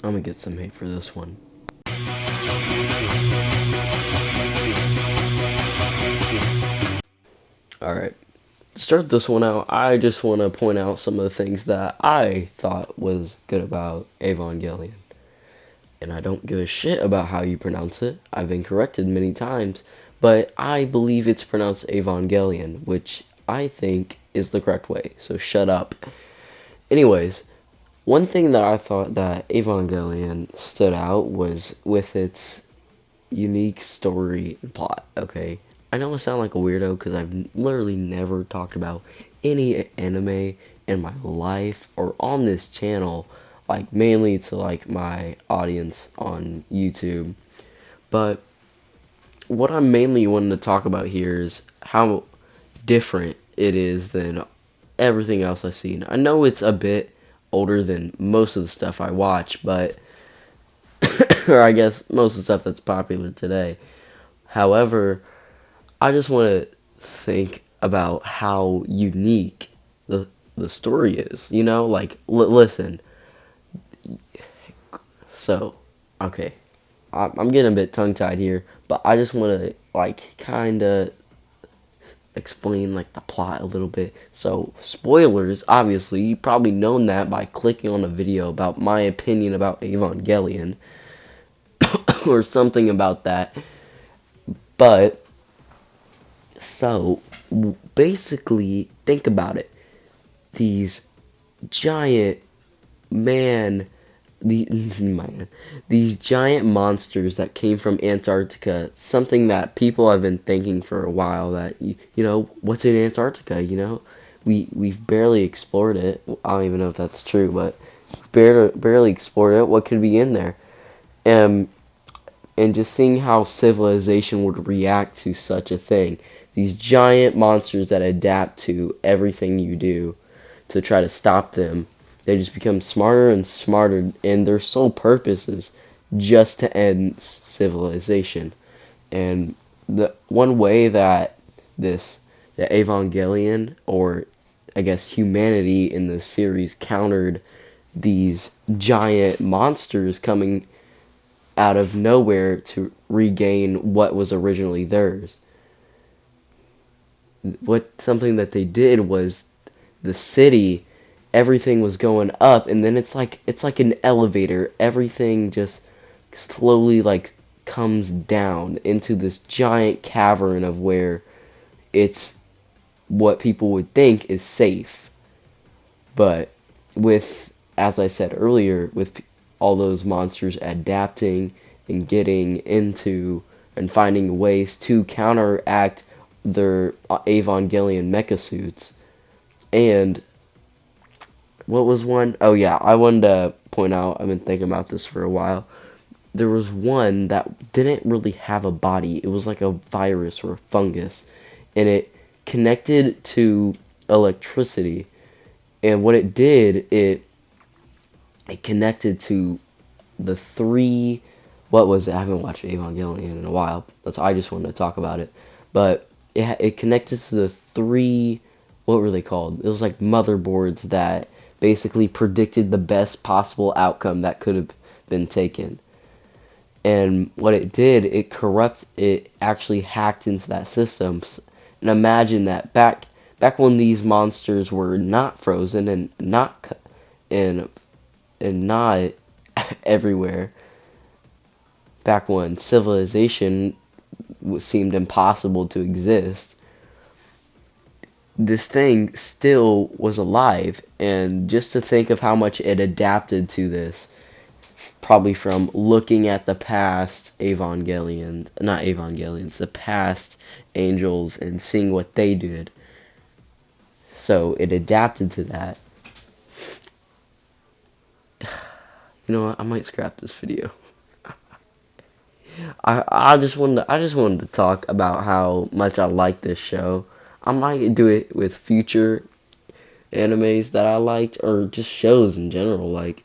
I'm gonna get some hate for this one. Alright, to start this one out, I just want to point out some of the things that I thought was good about Evangelion. And I don't give a shit about how you pronounce it. I've been corrected many times, but I believe it's pronounced Evangelion, which I think is the correct way, so shut up. Anyways, one thing that I thought that Evangelion stood out was with its unique story and plot, okay? I know I sound like a weirdo because I've literally never talked about any anime in my life or on this channel, like mainly to like my audience on YouTube. But what I'm mainly wanting to talk about here is how different it is than everything else I've seen. I know it's a bit older than most of the stuff I watch, but or I guess most of the stuff that's popular today. However, I just want to think about how unique the story is. You know, like listen. So, okay, I'm getting a bit tongue-tied here, but I just want to like kind of explain like the plot a little bit. So, spoilers, obviously, you've probably known that by clicking on a video about my opinion about Evangelion or something about that. But so basically, think about it. These giant man the man these giant monsters that came from Antarctica, something that people have been thinking for a while, that you know, what's in Antarctica, you know? We've barely explored it. I don't even know if that's true, but barely explored it. What could be in there? Um and just seeing how civilization would react to such a thing. These giant monsters that adapt to everything you do to try to stop them. They just become smarter and smarter, and their sole purpose is just to end civilization. And the one way that the Evangelion, or I guess humanity in the series, countered these giant monsters coming out of nowhere to regain what was originally theirs. Something that they did was the city, everything was going up, and then it's like an elevator. Everything just slowly like comes down into this giant cavern of where it's what people would think is safe. But with, as I said earlier, with all those monsters adapting and getting into and finding ways to counteract their Evangelion mecha suits. And what was one? Oh yeah, I wanted to point out, I've been thinking about this for a while. There was one that didn't really have a body. It was like a virus or a fungus, and it connected to electricity. And what it did, it connected to the three. What was it? I haven't watched Evangelion in a while. I just wanted to talk about it. But it connected to the three. What were they called? It was like motherboards that basically predicted the best possible outcome that could have been taken. And what it did, it actually hacked into that system. And imagine that back when these monsters were not frozen and not and not everywhere, back when civilization seemed impossible to exist, this thing still was alive. And just to think of how much it adapted to this, probably from looking at the past not Evangelions, the past angels, and seeing what they did. So it adapted to that. You know what? I might scrap this video. I just wanted to talk about how much I like this show. I might do it with future animes that I liked, or just shows in general. Like,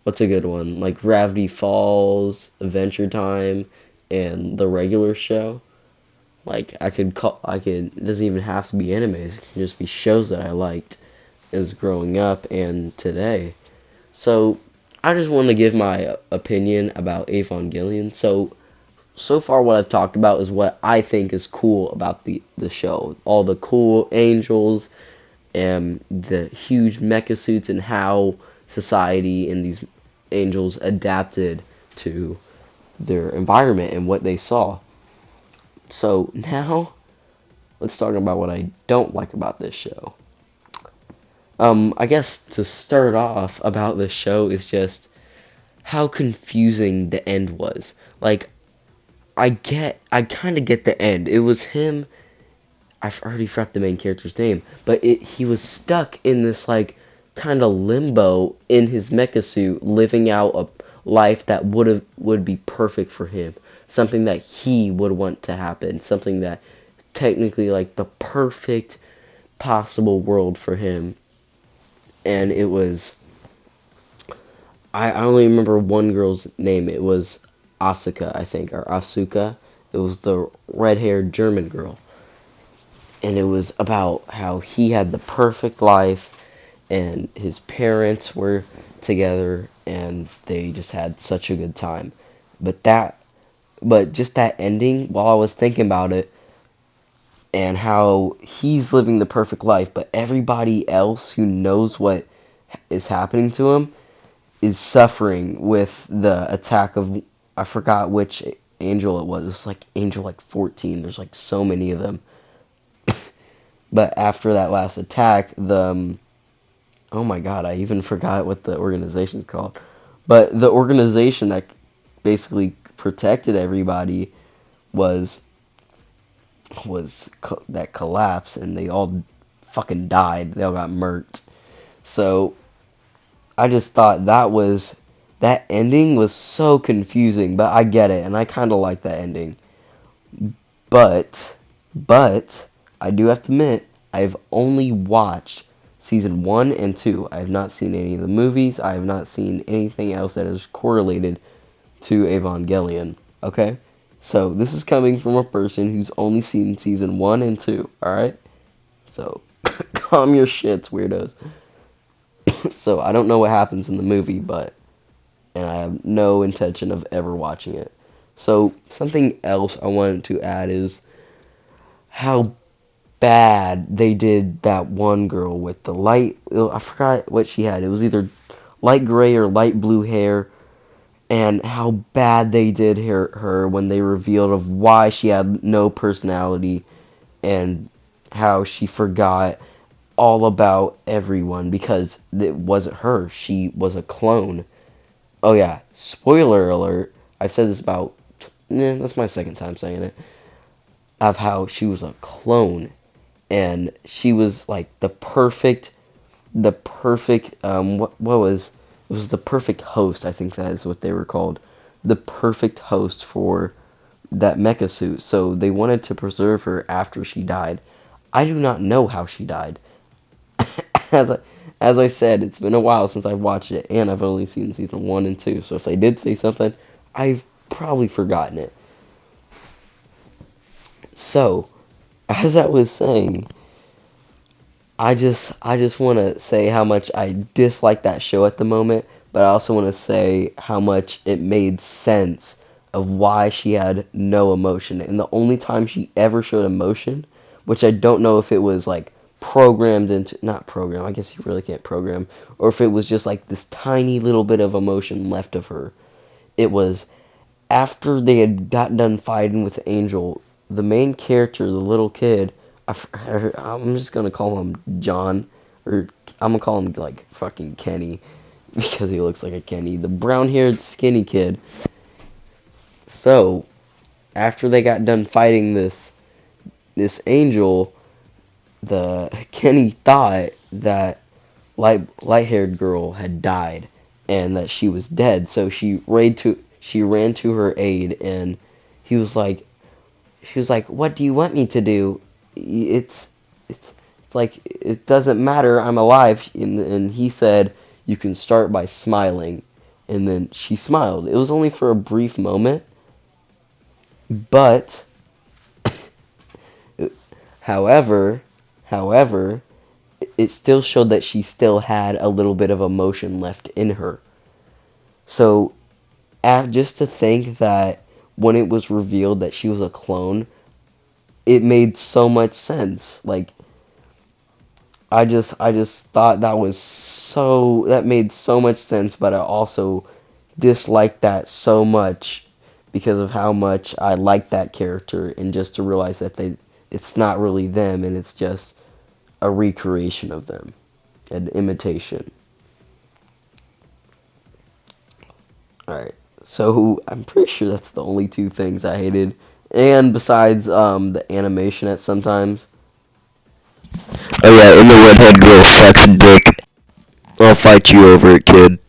what's a good one? Like Gravity Falls, Adventure Time, and the regular show. Like, it doesn't even have to be animes. It can just be shows that I liked as growing up and today. So I just want to give my opinion about Evangelion. So far what I've talked about is what I think is cool about the show. All the cool angels and the huge mecha suits and how society and these angels adapted to their environment and what they saw. So now let's talk about what I don't like about this show. I guess to start off about this show is just how confusing the end was. Like, I kind of get the end. It was him. I've already forgot the main character's name, but he was stuck in this like kind of limbo in his mecha suit, living out a life that would be perfect for him, something that he would want to happen, something that technically like the perfect possible world for him. And it was I only remember one girl's name. It was Asuka, I think, or Asuka. It was the red-haired German girl. And it was about how he had the perfect life and his parents were together and they just had such a good time. But just that ending, while I was thinking about it and how he's living the perfect life, but everybody else who knows what is happening to him is suffering with the attack of, I forgot which angel it was. It was like angel like 14. There's like so many of them. But after that last attack, oh my god, I even forgot what the organization's called. But the organization that basically protected everybody was that collapsed, and they all fucking died. They all got murked. So I just thought that ending was so confusing, but I get it, and I kind of like that ending. But I do have to admit, I've only watched season 1 and 2. I have not seen any of the movies. I have not seen anything else that is correlated to Evangelion. Okay? So this is coming from a person who's only seen season 1 and 2. Alright? So calm your shits, weirdos. So I don't know what happens in the movie, and I have no intention of ever watching it. So something else I wanted to add is how bad they did that one girl with the light, I forgot what she had. It was either light gray or light blue hair, and how bad they did her when they revealed of why she had no personality and how she forgot all about everyone because it wasn't her. She was a clone. Oh yeah, spoiler alert. I've said this about, that's my second time saying it, of how she was a clone. And she was like the perfect, what was, it was the perfect host, I think that is what they were called. The perfect host for that mecha suit. So they wanted to preserve her after she died. I do not know how she died. As I said, it's been a while since I've watched it, and I've only seen season 1 and 2. So if they did say something, I've probably forgotten it. So, as I was saying, I just want to say how much I dislike that show at the moment, but I also want to say how much it made sense of why she had no emotion. And the only time she ever showed emotion, which I don't know if it was like programmed into, not programmed, I guess you really can't program, or if it was just like this tiny little bit of emotion left of her. It was after they had gotten done fighting with Angel, the main character, the little kid, I'm just gonna call him John, or I'm gonna call him like fucking Kenny, because he looks like a Kenny, the brown-haired skinny kid. So, after they got done fighting this Angel, the Kenny thought that light-haired girl had died and that she was dead. So she ran to her aid, and she was like, "What do you want me to do? It's like it doesn't matter. I'm alive." And he said, "You can start by smiling." And then she smiled. It was only for a brief moment, but however, it still showed that she still had a little bit of emotion left in her. So, just to think that when it was revealed that she was a clone, it made so much sense. Like, I just thought that made so much sense, but I also disliked that so much because of how much I liked that character, and just to realize that it's not really them, and it's just a recreation of them, an imitation. Alright, so I'm pretty sure that's the only two things I hated. And besides the animation at sometimes. Oh yeah, and the redhead girl sucks dick. I'll fight you over it, kid.